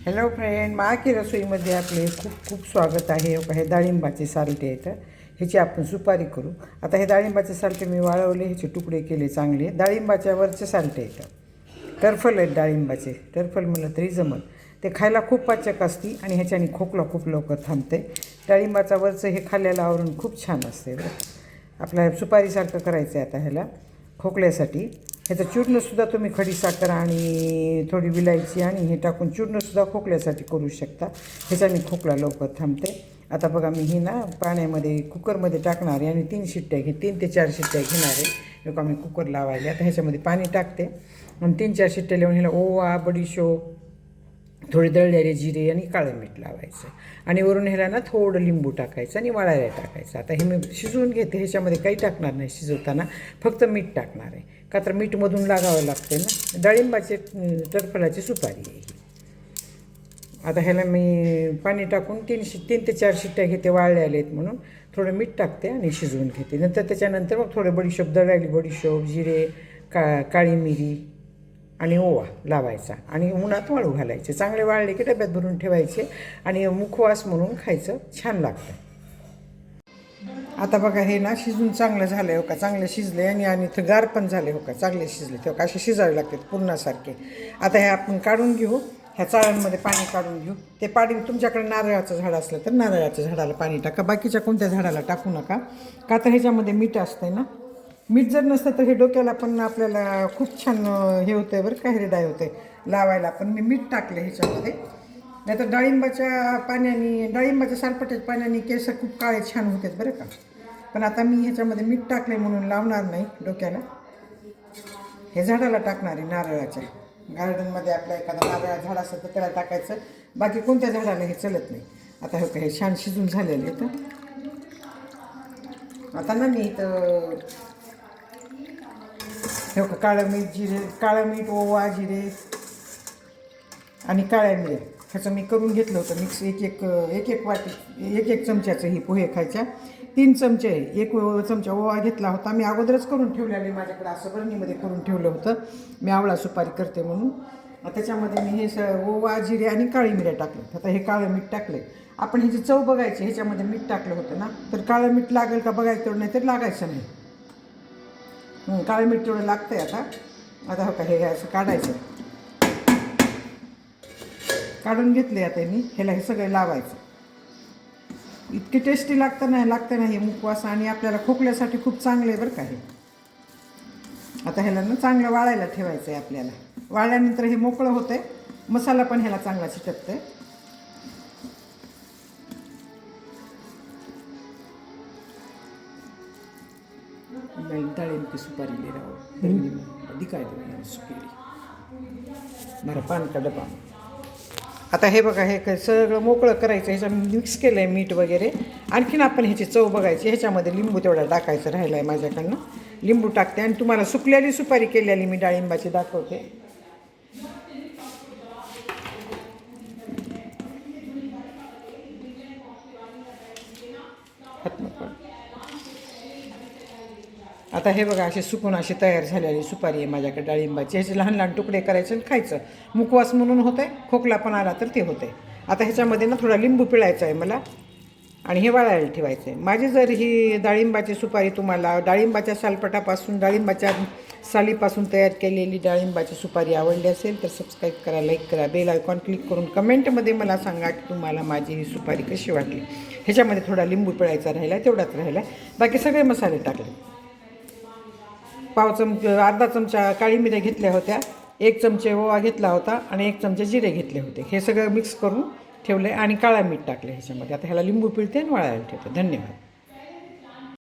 Hello friend, मा की रसोईमध्ये आपले खूप खूप स्वागत आहे. हे डाळिंबाचे साल्टे आहेत, ह्याची आपण सुपारी करू. आता हे डाळिंबाचे साल्टे मी वाळवले, ह्याचे तुकडे केले चांगले. डाळिंबाच्या वरचे साल्टे आहेत, टरफल आहेत डाळिंबाचे. टरफल म्हणलं तरी जमल. ते खायला खूप पाचक असते आणि ह्याच्याने खोकला खूप लवकर थांबते. डाळिंबाचा वरचं हे खाल्ल्याला आवरून खूप छान असते. आपल्या सुपारीसारखं करायचं आहे आता ह्याला खोकल्यासाठी. ह्याचं चूर्णसुद्धा तुम्ही खडीसाखर आणि थोडी विलायची आणि हे टाकून चूर्णसुद्धा खोकल्यासाठी करू शकता. ह्याच्याने खोकला लवकर थांबते. आता बघा मी ही ना पाण्यामध्ये कुकरमध्ये टाकणार आहे आणि 3 ते 4 शिट्ट्या घेणार आहे. लोक मी कुकर लावायला आता ह्याच्यामध्ये पाणी टाकते आणि 3-4 शिट्ट्या लावून ह्याला ओवा, बडीशोप, थोडे दळलेले जिरे आणि काळं मीठ लावायचं आणि वरून ह्याला ना थोडं लिंबू टाकायचं आणि वाळायला टाकायचं. आता हे मी शिजवून घेते, ह्याच्यामध्ये काही टाकणार नाही शिजवताना, फक्त मीठ टाकणार आहे. का तर मीठ मधून लागावं लागते ना. डाळिंबाचे टरफलाची सुपारी आहे ही. आता ह्याला मी पाणी टाकून 3 ते 4 शिट्ट्या घेते, वाळले आलेत म्हणून. थोडं मीठ टाकते आणि शिजवून घेते. नंतर त्याच्यानंतर मग थोडे बडीशोप, दळलेली बडीशोप, जिरे, काळी मिरी आणि ओवा लावायचा आणि उन्हात वाळू घालायचे. चांगले वाळले की डब्यात भरून ठेवायचे आणि मुखवास म्हणून खायचं, छान लागतं. आता बघा हे ना शिजून चांगलं झालं हो का, चांगलं शिजले आणि ते गार पण झाले हो का, चांगले शिजले ते का, असे शिजावे लागतात पूर्णासारखे. आता हे आपण काढून घेऊ, ह्या चाळ्यांमध्ये पाणी काढून घेऊ. ते पाणी तुमच्याकडे नारळाचं झाड असलं तर नारळाच्या झाडाला पाणी टाका, बाकीच्या कोणत्या झाडाला टाकू नका. का तर ह्याच्यामध्ये मीठ असतं ना. मीठ जर नसतं तर हे डोक्याला पण आपल्याला खूप छान हे होतं आहे बरं का, हिरडाई होते लावायला. पण मी मीठ टाकलं ह्याच्यामध्ये. नाही तर डाळिंबाच्या पाण्याने, डाळिंबाच्या सालपट्याच्या पाण्याने केस खूप काळे छान होतात बरं का. पण आता मी ह्याच्यामध्ये मीठ टाकले म्हणून लावणार नाही डोक्याला. हे झाडाला टाकणार आहे नारळाच्या. गार्डनमध्ये आपल्या एखादा नारळाचं झाड असेल तर त्याला टाकायचं, बाकी कोणत्या झाडाला हे चलत नाही. आता हे छान शिजून झालेले तर आता ना मी इथं हे काळं मीठ, जिरे, काळं मीठ, ओवा, जिरे आणि काळ्या मिऱ्या ह्याचं मी करून घेतलं होतं मिक्स. एक वाटी 1 चमच्याचं ही पोहे खायच्या 3 चमचे. 1 चमचा ओवा घेतला होता मी, अगोदरच करून ठेवलेले माझ्याकडे, असं बरणीमध्ये करून ठेवलं होतं मी, आवळा सुपारी करते म्हणून. त्याच्यामध्ये मी हे ओवा, जिरे आणि काळी मिऱ्या टाकले. आता हे काळं मीठ टाकले. आपण ह्याची चव बघायची, ह्याच्यामध्ये मीठ टाकलं होतं ना, तर काळं मीठ लागेल का बघायचं, तेवढं नाही तर लागायचं नाही. काळं मीठ तेवढं लागतं आहे. आता हो का हे असं काढायचं, काढून घेतले. आता मी ह्याला हे सगळं लावायचं. इतकी टेस्टी लागतं ना हे मुखवास आणि आपल्याला खोकल्यासाठी खूप चांगलं आहे बरं का हे. आता ह्याला ना चांगलं वाळायला ठेवायचं आहे आपल्याला. वाळल्यानंतर हे मोकळं होतं आहे, मसाला पण ह्याला चांगला चिटकतं आहे. डाळिंबाची सुपारी ले राहू दिखाय सुपारी बरं पान का डबा. आता हे बघा हे सगळं मोकळं करायचं. ह्याच्या मिक्स केलं आहे मीठ वगैरे. आणखीन आपण ह्याची चव बघायची. ह्याच्यामध्ये लिंबू तेवढा टाकायचं राहिलं आहे माझ्याकडनं, लिंबू टाकते. आणि तुम्हाला सुकलेली सुपारी केलेली मी डाळिंबाची दाखवते. आता हे बघा असे सुकून अशी तयार झालेली सुपारी आहे माझ्याकडे डाळिंबाची. ह्याचे लहान लहान तुकडे करायचे आणि खायचं. मुखवास म्हणून होतं आहे, खोकला पण आला तर ते होतं आहे. आता ह्याच्यामध्ये ना थोडा लिंबू पिळायचा आहे मला आणि हे वाळायला ठेवायचं आहे. माझी जर ही डाळिंबाची सुपारी तुम्हाला डाळिंबाच्या सालपटापासून, डाळिंबाच्या सालीपासून तयार केलेली डाळिंबाची सुपारी आवडली असेल तर सबस्क्राईब करा, लाईक करा, बेल आयकॉन क्लिक करून कमेंटमध्ये मला सांगा की तुम्हाला माझी ही सुपारी कशी वाटली. ह्याच्यामध्ये थोडा लिंबू पिळायचा राहिला, तेवढाच राहिला. बाकी सगळे मसाले टाकले. अर्धा चमचा काळी मिऱ्या घेतल्या होत्या, 1 चमचे ओवा घेतला होता आणि 1 चमचे जिरे घेतले होते. हे सगळं मिक्स करून ठेवले आणि काळा मीठ टाकले ह्याच्यामध्ये. आता ह्याला लिंबू पिळते आणि वाळायला ठेवते. धन्यवाद.